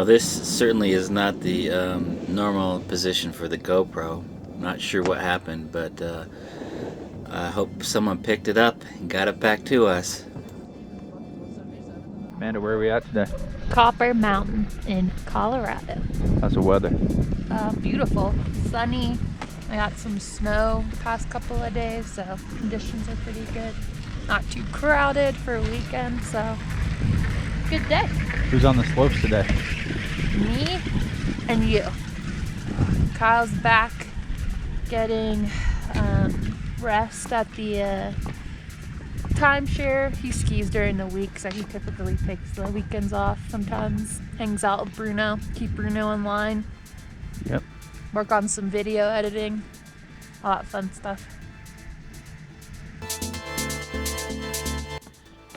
Well, this certainly is not the normal position for the GoPro. Not sure what happened, but I hope someone picked it up and got it back to us. Amanda, where are we at today? Copper Mountain in Colorado. How's the weather? Beautiful, sunny. I got some snow the past couple of days, so conditions are pretty good. Not too crowded for a weekend, so good day. Who's on the slopes today? Me and you. Kyle's back getting rest at the timeshare. He skis during the week, so he typically takes the weekends off sometimes. Hangs out with Bruno, keep Bruno in line. Yep. Work on some video editing, all that fun stuff.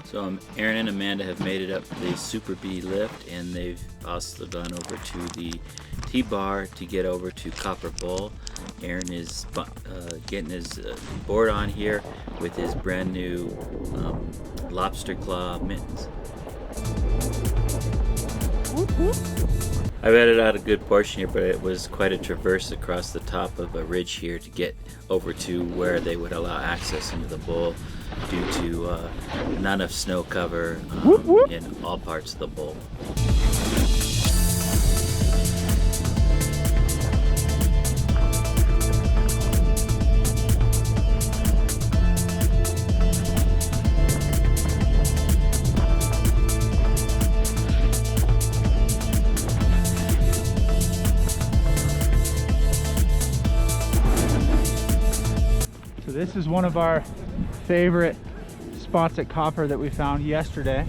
So Aaron and Amanda have made it up the Super B lift, and they've also gone over to the T-bar to get over to Copper Bowl. Aaron is getting his board on here with his brand new lobster claw mittens. Whoop, whoop. I've edited out a good portion here, but it was quite a traverse across the top of a ridge here to get over to where they would allow access into the bowl due to not enough snow cover in all parts of the bowl. This is one of our favorite spots at Copper that we found yesterday.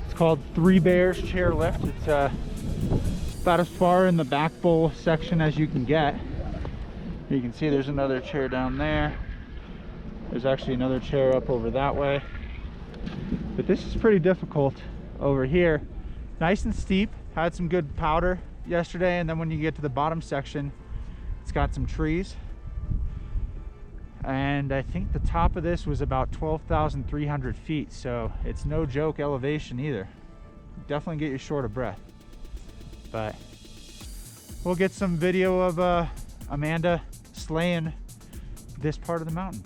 It's called Three Bears Chairlift. It's about as far in the back bowl section as you can get. You can see there's another chair down there. There's actually another chair up over that way. But this is pretty difficult over here. Nice and steep. Had some good powder yesterday, and then when you get to the bottom section, it's got some trees. And I think the top of this was about 12,300 feet, so it's no joke elevation either. Definitely get you short of breath. But we'll get some video of Amanda slaying this part of the mountain.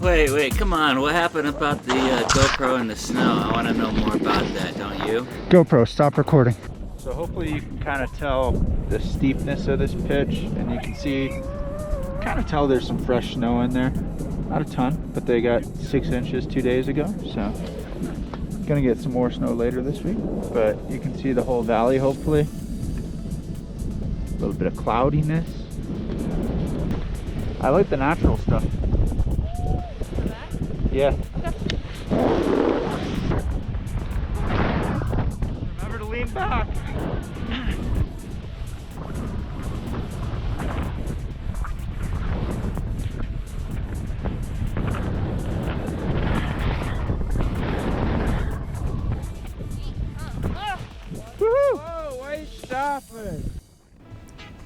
Wait, come on. What happened about the GoPro in the snow? I want to know more about that, don't you? GoPro, stop recording. So hopefully you can kind of tell the steepness of this pitch, and you can see, kind of tell there's some fresh snow in there. Not a ton, but they got 6 inches 2 days ago, so gonna get some more snow later this week. But you can see the whole valley, hopefully. A little bit of cloudiness. I like the natural stuff. Yeah. Remember to lean back. Whoa, why are you stopping?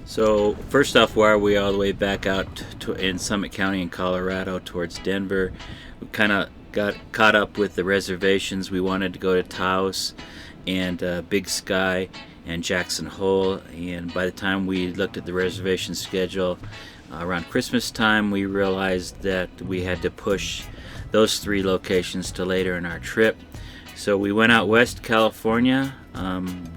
So first off, why are we all the way back out in Summit County in Colorado towards Denver? We kind of got caught up with the reservations. We wanted to go to Taos and Big Sky and Jackson Hole, and by the time we looked at the reservation schedule around Christmas time, we realized that we had to push those 3 locations to later in our trip. So we went out west California.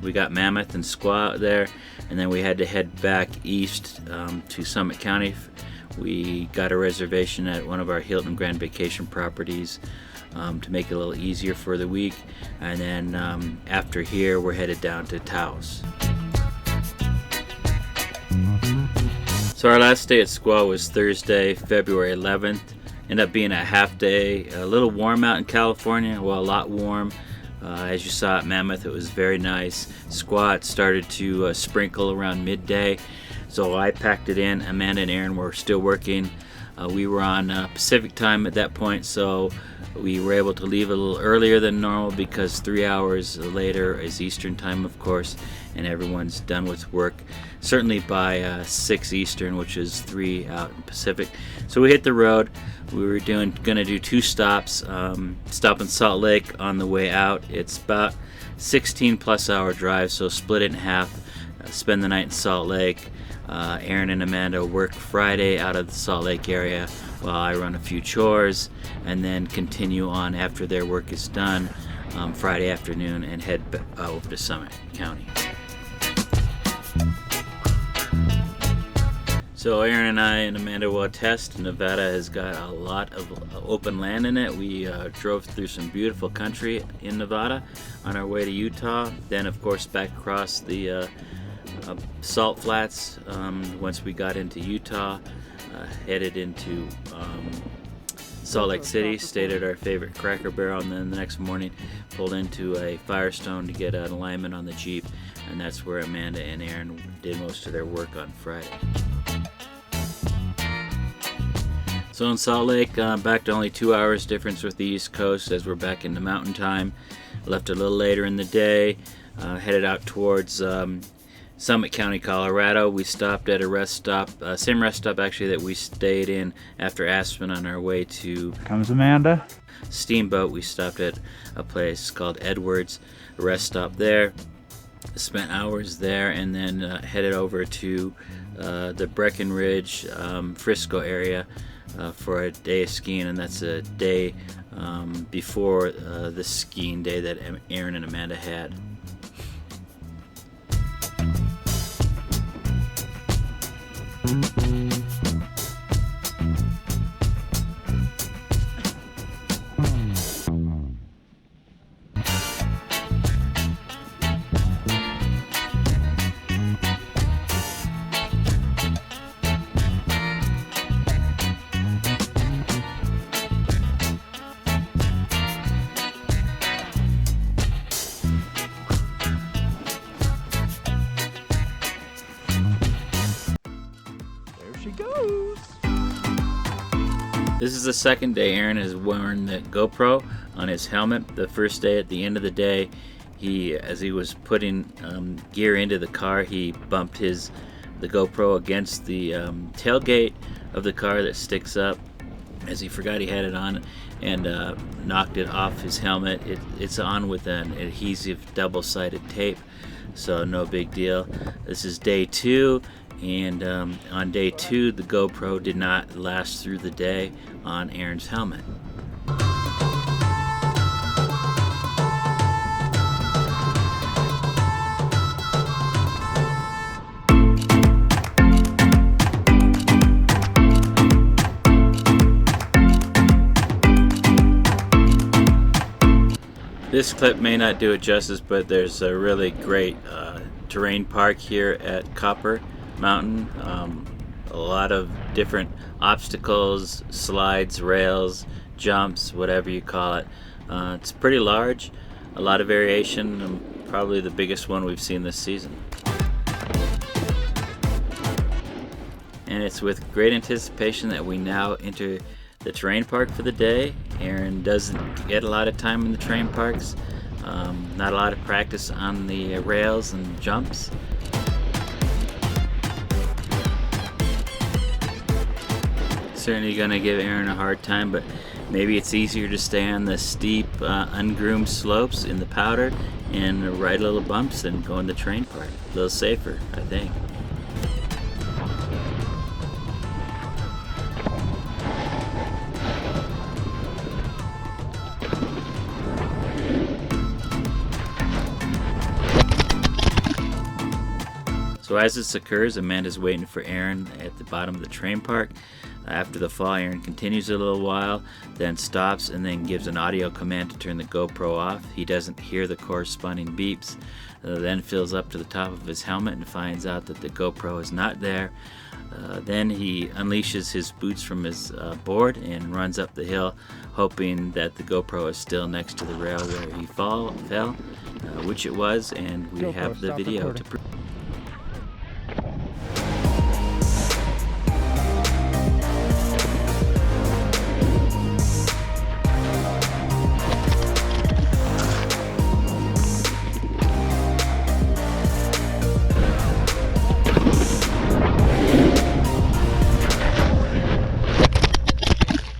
We got Mammoth and Squaw out there, and then we had to head back east to Summit County. We got a reservation at one of our Hilton Grand Vacation properties to make it a little easier for the week, and then after here we're headed down to Taos. So our last day at Squaw was Thursday, February 11th. Ended up being a half day, a little warm out in California, well, a lot warm. As you saw at Mammoth, it was very nice. Squaw started to sprinkle around midday, so I packed it in. Amanda and Aaron were still working. We were on Pacific time at that point, so we were able to leave a little earlier than normal because 3 hours later is Eastern time, of course, and everyone's done with work. Certainly by 6 Eastern, which is 3 out in Pacific. So we hit the road. We were gonna do 2 stops. Stop in Salt Lake on the way out. It's about 16 plus hour drive, so split it in half, spend the night in Salt Lake. Aaron and Amanda work Friday out of the Salt Lake area while I run a few chores, and then continue on after their work is done Friday afternoon and head over to Summit County. So Aaron and I and Amanda will attest, Nevada has got a lot of open land in it. We drove through some beautiful country in Nevada on our way to Utah, then of course back across the Salt Flats. Once we got into Utah, headed into Salt Lake City, stayed at our favorite Cracker Barrel, and then the next morning pulled into a Firestone to get an alignment on the Jeep, and that's where Amanda and Aaron did most of their work on Friday. So in Salt Lake, back to only 2 hours difference with the East Coast as we're back into mountain time. Left a little later in the day, headed out towards Summit County, Colorado. We stopped at a rest stop, same rest stop actually that we stayed in after Aspen on our way to Comes Amanda. Steamboat. We stopped at a place called Edwards, a rest stop there. Spent hours there and then headed over to the Breckenridge, Frisco area for a day of skiing, and that's a day before the skiing day that Aaron and Amanda had. She goes. This is the second day Aaron has worn the GoPro on his helmet. The first day, at the end of the day, as he was putting gear into the car, he bumped the GoPro against the tailgate of the car that sticks up, as he forgot he had it on, and knocked it off his helmet. It's on with an adhesive double-sided tape, so no big deal. This is day 2. And on day 2, the GoPro did not last through the day on Aaron's helmet. This clip may not do it justice, but there's a really great terrain park here at Copper Mountain. A lot of different obstacles, slides, rails, jumps, whatever you call it. It's pretty large, a lot of variation, probably the biggest one we've seen this season. And it's with great anticipation that we now enter the terrain park for the day. Aaron doesn't get a lot of time in the terrain parks, not a lot of practice on the rails and jumps. Certainly going to give Aaron a hard time, but maybe it's easier to stay on the steep, ungroomed slopes in the powder and ride little bumps than go in the terrain park. A little safer, I think. So as this occurs, Amanda's waiting for Aaron at the bottom of the terrain park. After the fall, Aaron continues a little while, then stops and then gives an audio command to turn the GoPro off. He doesn't hear the corresponding beeps, then fills up to the top of his helmet and finds out that the GoPro is not there. Then he unleashes his boots from his board and runs up the hill, hoping that the GoPro is still next to the rail where he fell, which it was, and we have the video to prove.